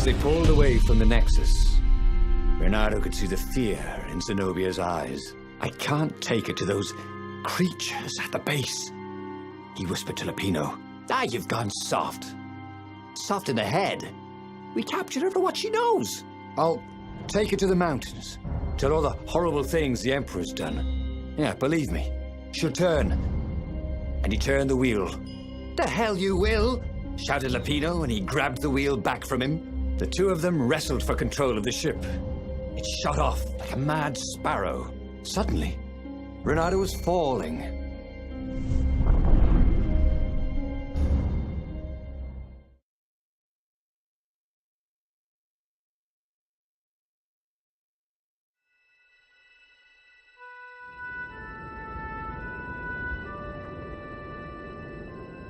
they pulled away from the Nexus, Reynardo could see the fear in Zenobia's eyes. I can't take her to those creatures at the base, he whispered to Lapino. Ah, you've gone soft. Soft in the head. We captured her for what she knows. I'll take her to the mountains. Tell all the horrible things the Emperor's done. Yeah, believe me, she'll turn. And he turned the wheel. The hell you will, shouted Lapino, and he grabbed the wheel back from him. The two of them wrestled for control of the ship. It shot off like a mad sparrow. Suddenly, Reynardo was falling.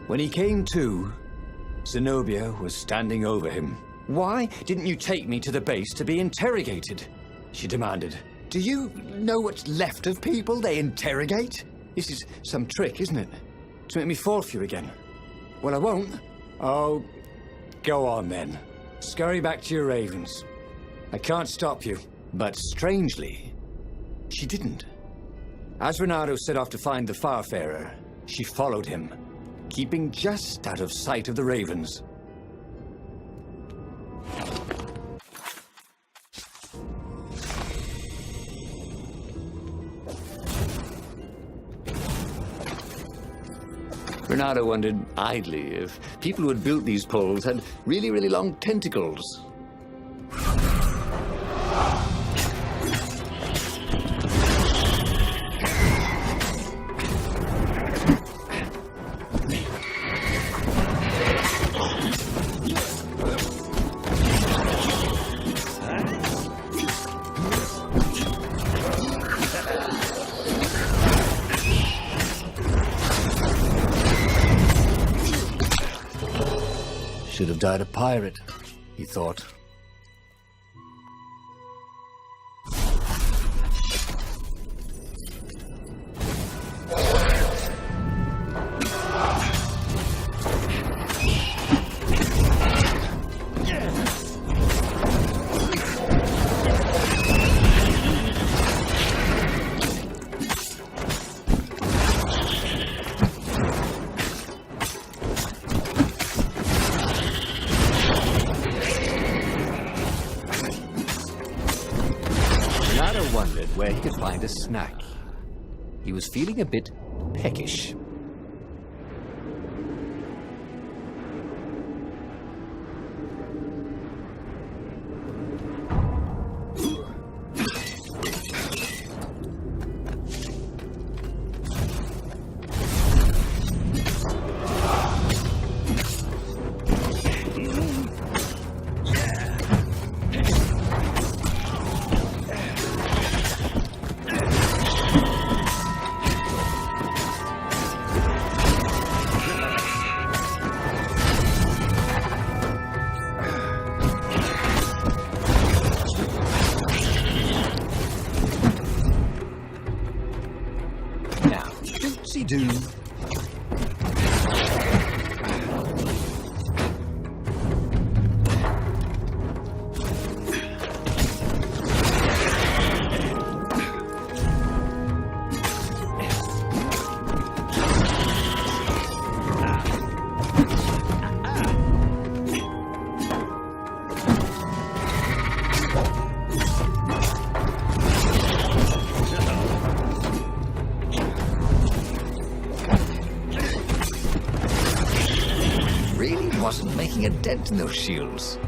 When he came to, Zenobia was standing over him. Why didn't you take me to the base to be interrogated? She demanded. Do you know what's left of people they interrogate? This is some trick, isn't it? To make me fall for you again. Well, I won't. Oh, go on then. Scurry back to your ravens. I can't stop you. But strangely, she didn't. As Reynardo set off to find the Farfarer, she followed him, keeping just out of sight of the ravens. Reynardo wondered idly if people who had built these poles had really, really long tentacles. Should have died a pirate, he thought. Wondered where he could find a snack. He was feeling a bit peckish. Do. Wasn't making a dent in those shields.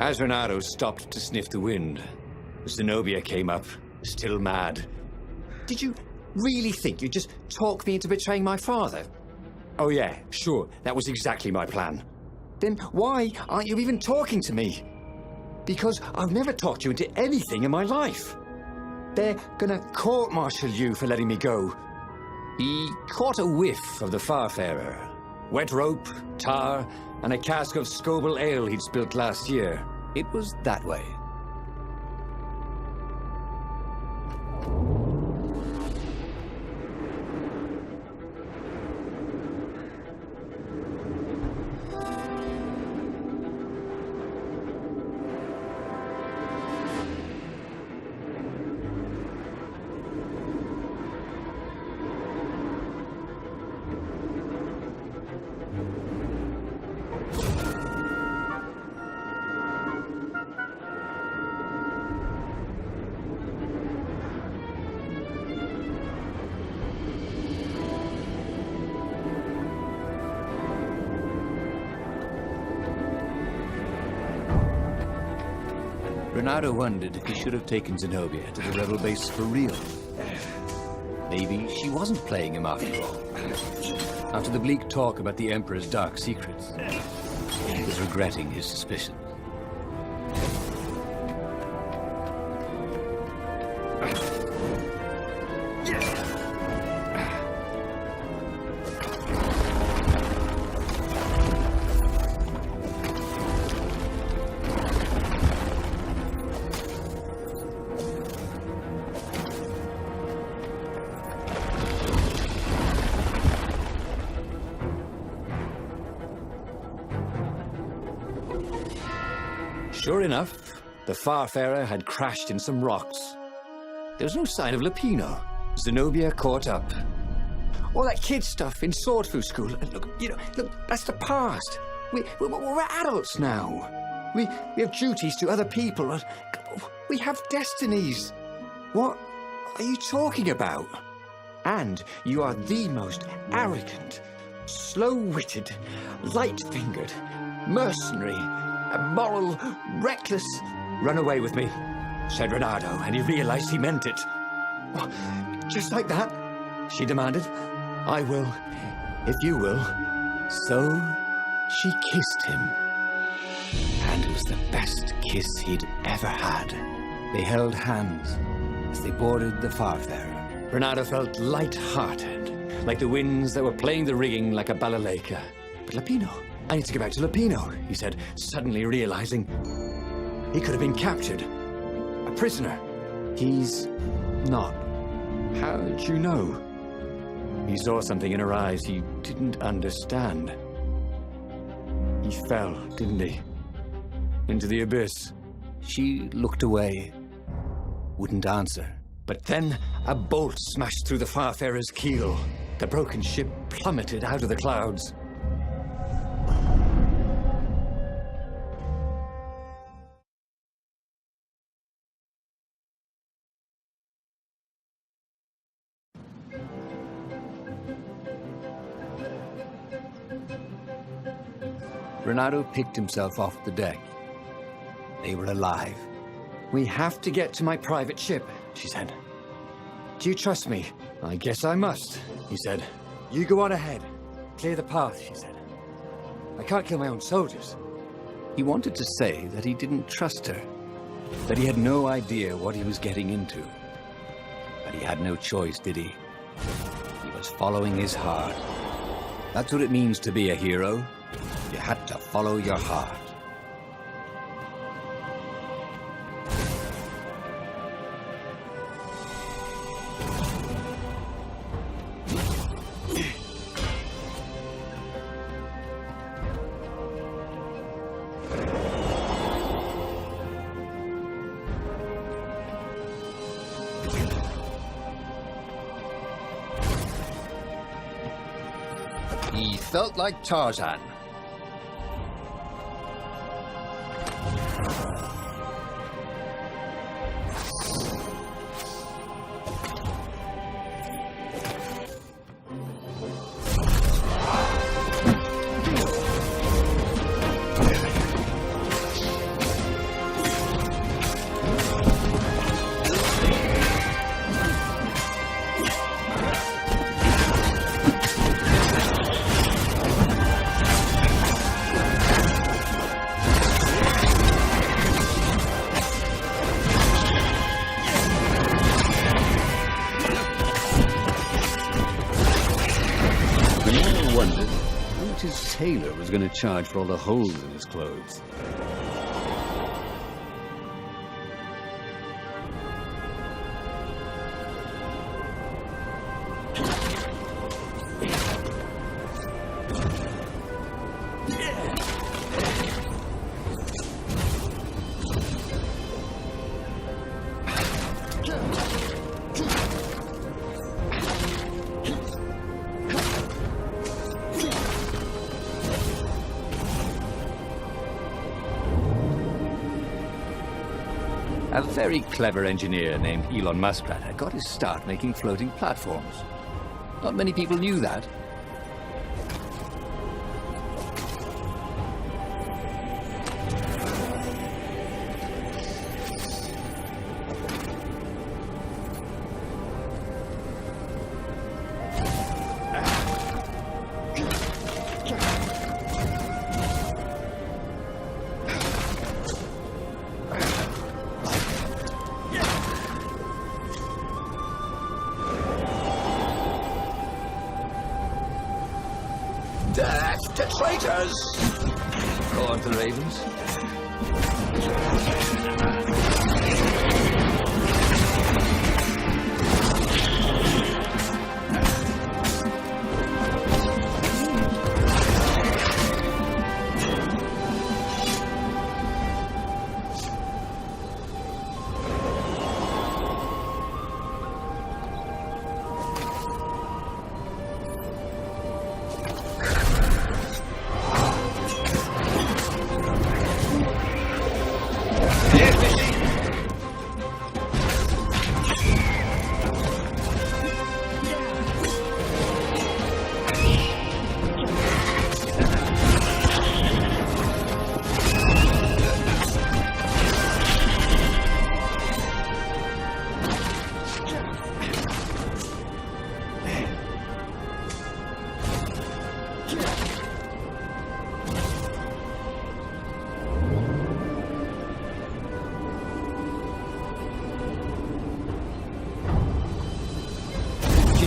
As Reynardo stopped to sniff the wind, Zenobia came up, still mad. Did you really think you'd just talk me into betraying my father? Oh yeah, sure, that was exactly my plan. Then why aren't you even talking to me? Because I've never talked you into anything in my life. They're gonna court-martial you for letting me go. He caught a whiff of the Farfarer. Wet rope, tar, and a cask of Scobel ale he'd spilt last year. It was that way. Reynardo wondered if he should have taken Zenobia to the rebel base for real. Maybe she wasn't playing him after all. After the bleak talk about the Emperor's dark secrets, he was regretting his suspicions. Sure enough, the Farfarer had crashed in some rocks. There was no sign of Lapino. Zenobia caught up. All that kid stuff in swordfu school. Look, that's the past. We're adults now. We have duties to other people. We have destinies. What are you talking about? And you are the most arrogant, slow-witted, light-fingered, mercenary, immoral, reckless... Run away with me, said Reynardo, and he realized he meant it. What, just like that? She demanded. I will, if you will. So she kissed him. And it was the best kiss he'd ever had. They held hands as they boarded the Farfarer. Reynardo felt light-hearted, like the winds that were playing the rigging like a balalaika. But Lapino, I need to get back to Lapino, he said, suddenly realizing he could have been captured. A prisoner. He's not. How did you know? He saw something in her eyes he didn't understand. He fell, didn't he? Into the abyss. She looked away, wouldn't answer. But then a bolt smashed through the Farfarer's keel. The broken ship plummeted out of the clouds. Reynardo picked himself off the deck. They were alive. We have to get to my private ship, she said. Do you trust me? I guess I must, he said. You go on ahead. Clear the path, she said. I can't kill my own soldiers. He wanted to say that he didn't trust her, that he had no idea what he was getting into. But he had no choice, did he? He was following his heart. That's what it means to be a hero. You had to follow your heart. He felt like Tarzan. Reynardo wondered how much his tailor was going to charge for all the holes in his clothes. A very clever engineer named Elon Muskrat had got his start making floating platforms. Not many people knew that. Death to traitors! Roared the ravens.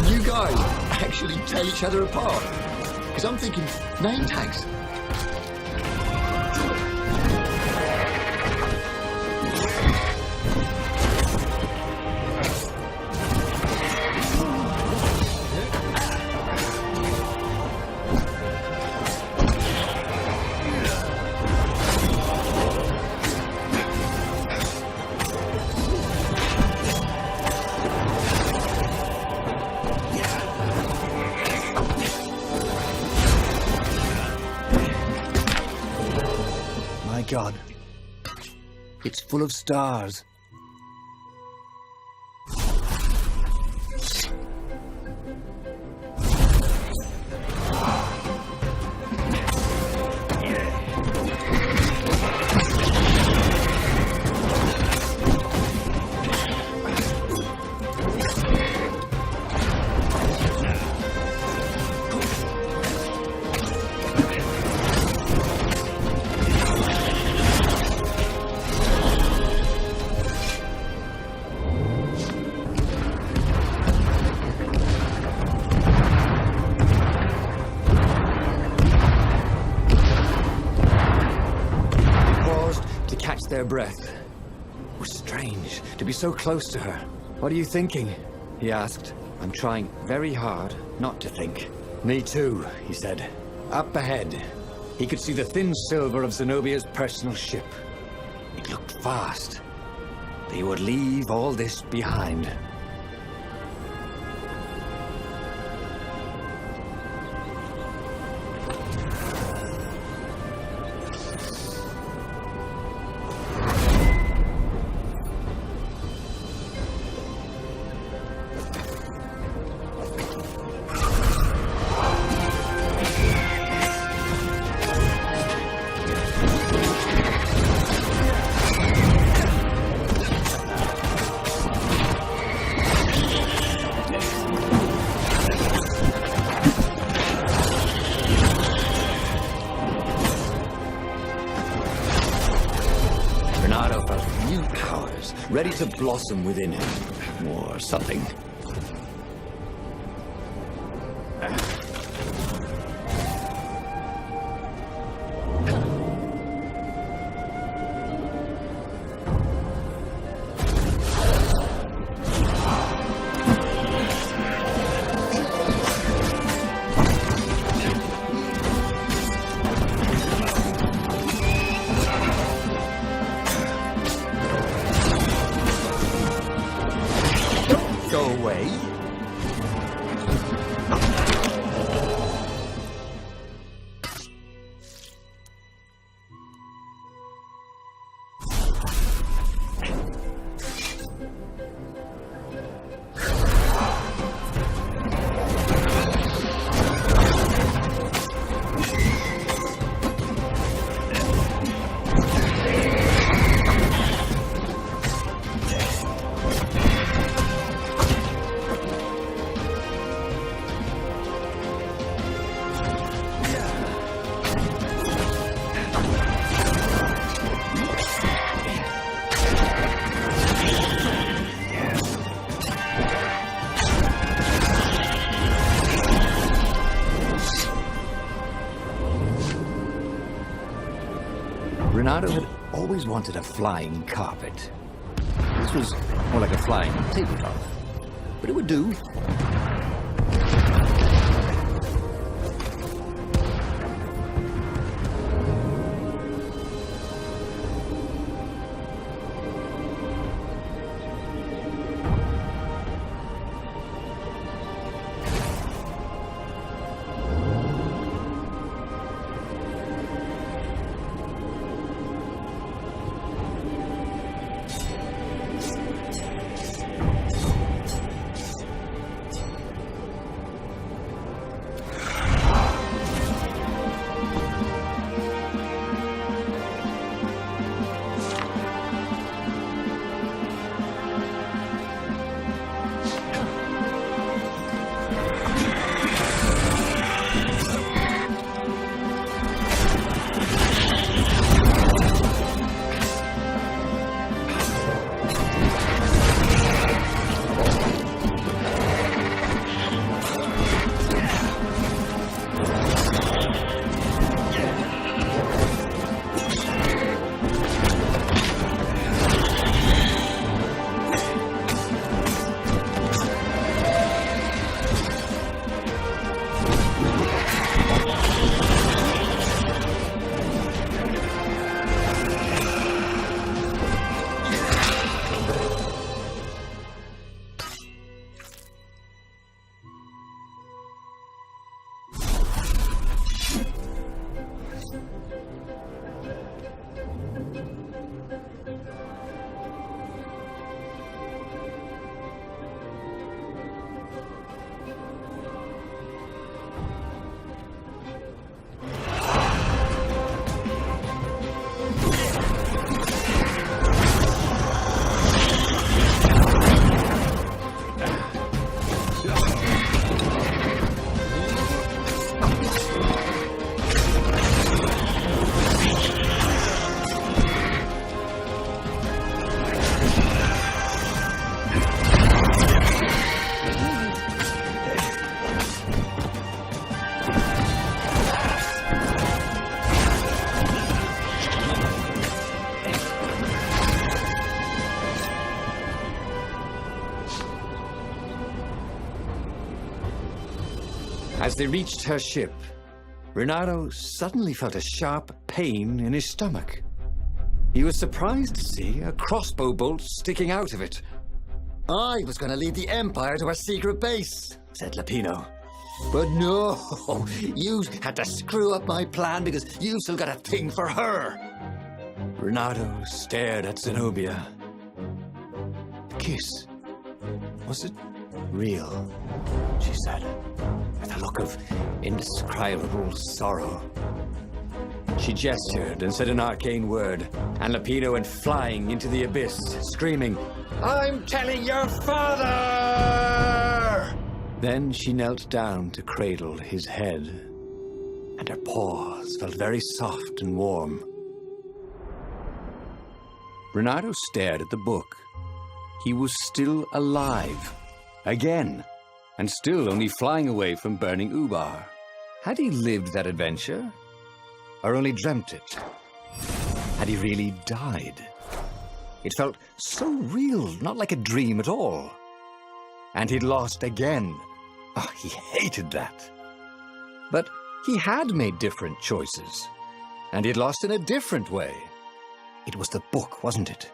You guys actually tell each other apart? Because I'm thinking name tags. God, it's full of stars. Their breath. It was strange to be so close to her. What are you thinking? He asked. I'm trying very hard not to think. Me too, he said. Up ahead, he could see the thin silver of Zenobia's personal ship. It looked fast. They would leave all this behind. Reynardo felt new powers ready to blossom within him, or something. Reynardo had always wanted a flying carpet. This was more like a flying tablecloth, but it would do. As they reached her ship, Reynardo suddenly felt a sharp pain in his stomach. He was surprised to see a crossbow bolt sticking out of it. I was going to lead the Empire to a secret base, said Lapino. But no, you had to screw up my plan because you still got a thing for her. Reynardo stared at Zenobia. The kiss. Was it real? She said, with a look of indescribable sorrow. She gestured and said an arcane word, and Lapino went flying into the abyss, screaming, "I'm telling your father!" Then she knelt down to cradle his head, and her paws felt very soft and warm. Reynardo stared at the book. He was still alive. Again. And still only flying away from burning Ubar. Had he lived that adventure? Or only dreamt it? Had he really died? It felt so real, not like a dream at all. And he'd lost again. Oh, he hated that. But he had made different choices. And he'd lost in a different way. It was the book, wasn't it?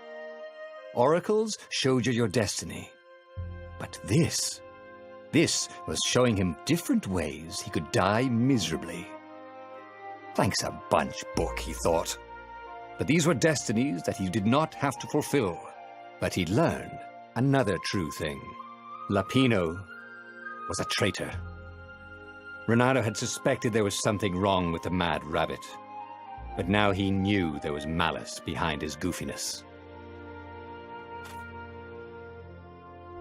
Oracles showed you your destiny. But this was showing him different ways he could die miserably. Thanks a bunch, book, he thought. But these were destinies that he did not have to fulfill. But he'd learned another true thing. Lapino was a traitor. Reynardo had suspected there was something wrong with the mad rabbit. But now he knew there was malice behind his goofiness.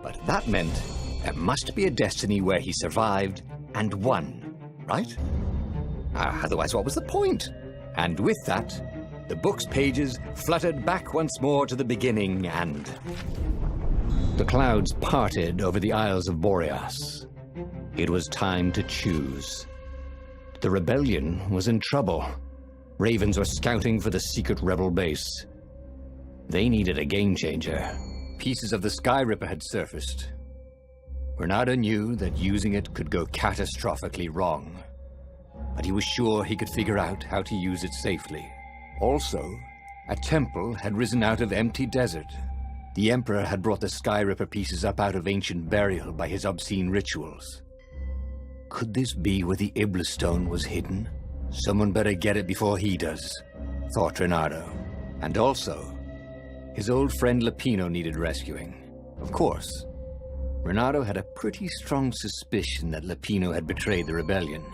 But that meant there must be a destiny where he survived and won, right? Otherwise, what was the point? And with that, the book's pages fluttered back once more to the beginning, and the clouds parted over the Isles of Boreas. It was time to choose. The rebellion was in trouble. Ravens were scouting for the secret rebel base. They needed a game changer. Pieces of the Sky Ripper had surfaced. Reynardo knew that using it could go catastrophically wrong, but he was sure he could figure out how to use it safely. Also, a temple had risen out of empty desert. The Emperor had brought the Sky Ripper pieces up out of ancient burial by his obscene rituals. Could this be where the Iblis stone was hidden? Someone better get it before he does, thought Reynardo. And also, his old friend Lapino needed rescuing. Of course, Reynardo had a pretty strong suspicion that Lapino had betrayed the rebellion.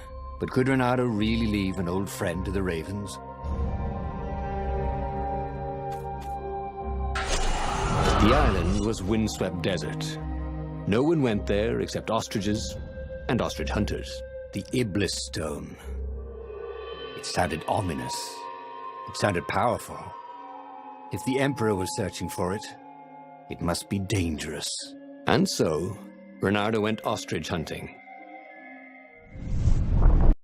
But could Reynardo really leave an old friend to the Ravens? The island was windswept desert. No one went there except ostriches and ostrich hunters. The Iblis stone. It sounded ominous. It sounded powerful. If the Emperor was searching for it, it must be dangerous. And so, Reynardo went ostrich hunting.